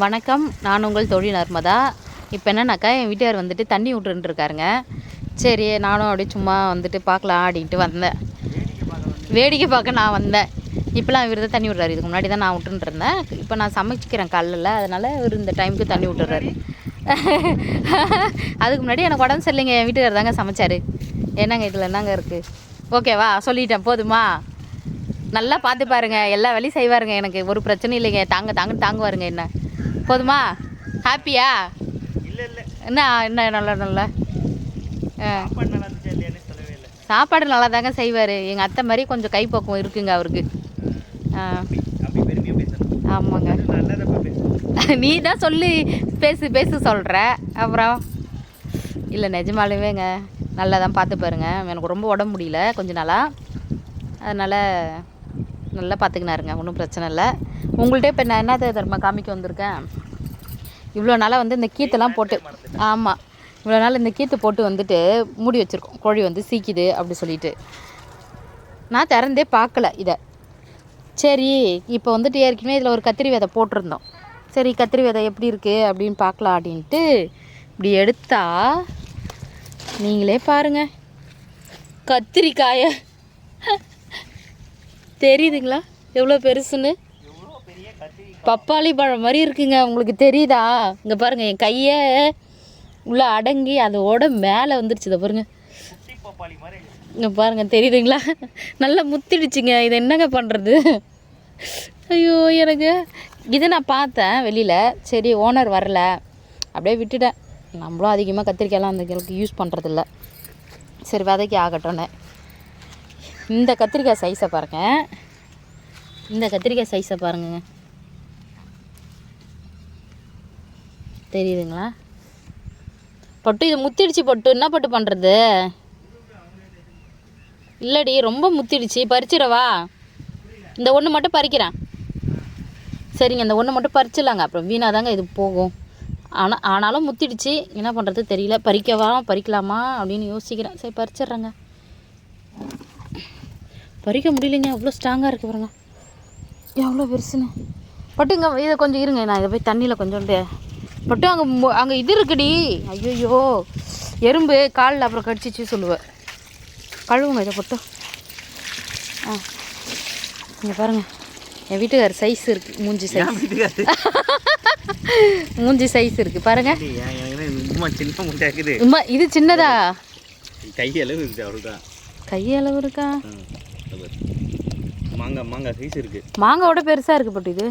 வணக்கம், நான் உங்கள் தோழி நர்மதா. இப்போ என்னன்னாக்கா என் வீட்டுக்கார் வந்துட்டு தண்ணி விட்டுருக்காருங்க. சரி, நானும் அப்படியே சும்மா வந்துட்டு பார்க்கலாம் அப்படின்ட்டு வந்தேன். வேடிக்கை பார்க்க நான் வந்தேன். இப்போலாம் இவர் தான் தண்ணி விட்றாரு. இதுக்கு முன்னாடி தான் நான் விட்டுருந்தேன். இப்போ நான் சமைச்சிக்கிறேன் காலையில், அதனால் இவர் இந்த டைமுக்கு தண்ணி விட்டுறாரு. அதுக்கு முன்னாடி எனக்கு உடம்பு சரியில்லைங்க, என் வீட்டுக்கார் தாங்க சமைச்சார். என்னங்க இதில் என்னங்க இருக்குது? ஓகேவா, சொல்லிட்டேன் போதுமா? நல்லா பார்த்து பாருங்கள், எல்லா வேலையும் செய்வாருங்க. எனக்கு ஒரு பிரச்சனையும் இல்லைங்க. தாங்குவாருங்க. என்ன போதுமா? ஹாப்பியா? என்ன என்ன நல்லா சாப்பாடு நல்லா தாங்க செய்வார். எங்கள் அத்தை மாதிரி கொஞ்சம் கைப்பக்குவம் இருக்குங்க அவருக்கு. ஆமாங்க, நீ தான் சொல்லி பேசு சொல்கிற. அப்புறம் இல்லை, நிஜமாலுமேங்க நல்லா தான் பார்த்து பாருங்க. எனக்கு ரொம்ப உடம்பு முடியல கொஞ்ச நாளாக, அதனால் நல்லா பார்த்துக்கினாருங்க. ஒன்றும் பிரச்சனை இல்லை. உங்கள்கிட்ட இப்போ நான் என்ன தர்மா காமிக்க வந்திருக்கேன். இவ்வளோ நாளாக வந்து இந்த கீத்தெல்லாம் போட்டு, ஆமாம், இவ்வளோ நாள் இந்த கீத்து போட்டு வந்துட்டு மூடி வச்சுருக்கோம். கோழி வந்து சீக்கிது அப்படி சொல்லிட்டு நான் திறந்தே பார்க்கல இதை. சரி, இப்போ வந்துட்டு ஏற்கனவே இதில் ஒரு கத்திரி விதை போட்டிருந்தோம். சரி, கத்திரி விதை எப்படி இருக்குது அப்படின்னு பார்க்கலாம் அப்படின்ட்டு இப்படி எடுத்தா நீங்களே பாருங்கள், கத்திரிக்காயை தெரியுதுங்களா எவ்வளோ பெருசுன்னு? பப்பாளி பழம் மாதிரி இருக்குங்க. உங்களுக்கு தெரியுதா? இங்கே பாருங்கள், என் கையை உள்ளே அடங்கி அதோட மேலே வந்துருச்சு. இதை பாருங்க, இங்கே பாருங்கள், தெரியுதுங்களா? நல்லா முத்திடுச்சுங்க. இது என்னங்க பண்ணுறது? ஐயோ, எனக்கு இதை நான் பார்த்தேன் வெளியில். சரி, ஓனர் வரல அப்படியே விட்டுட்டேன். நம்மளும் அதிகமாக கத்திரிக்காயெல்லாம் அந்த கிழக்கு யூஸ் பண்ணுறதில்ல. சரி, விதைக்கு ஆகட்டும்னு. இந்த கத்திரிக்காய் சைஸை பாருங்கள், இந்த கத்திரிக்காய் சைஸை பாருங்க, தெரியுதுங்களா? பொட்டு இது முத்திடுச்சு. பொட்டு என்ன பொட்டு பண்ணுறது? இல்லடி, ரொம்ப முத்திடுச்சு. பறிச்சிடவா? இந்த ஒன்று மட்டும் பறிக்கிறேன். சரிங்க, இந்த ஒன்று மட்டும் பறிச்சிடலாங்க, அப்புறம் வீணாக தாங்க இது போகும். ஆனாலும் முத்திடுச்சு. என்ன பண்ணுறது தெரியல. பறிக்கலாமா அப்படின்னு யோசிக்கிறேன். சரி, பறிச்சிட்றேங்க. பறிக்க முடியலைங்க, அவ்வளோ ஸ்ட்ராங்காக இருக்குது பாருங்க, எவ்வளோ பெருசுன்னு. பட்டுங்க, இதை கொஞ்சம் இருங்க, நான் இதை போய் தண்ணியில் கொஞ்சோண்டு பட்டு. அங்கே இது இருக்குடி. ஐயோ, எறும்பு காலில் அப்புறம் கடிச்சிச்சு சொல்லுவேன். கழுவுங்க இதை பட்டு. இங்கே பாருங்கள், என் வீட்டுக்கார் சைஸ் இருக்குது. மூஞ்சி சைஸ் மூஞ்சி சைஸ் இருக்குது பாருங்க. இது சின்னதா? கையளவு இருக்குது, அவ்வளோதான். கையளவு இருக்கா? மாங்காய் சைஸ் இருக்குது. மாங்காயோட பெருசாக இருக்குது பட்டு இது.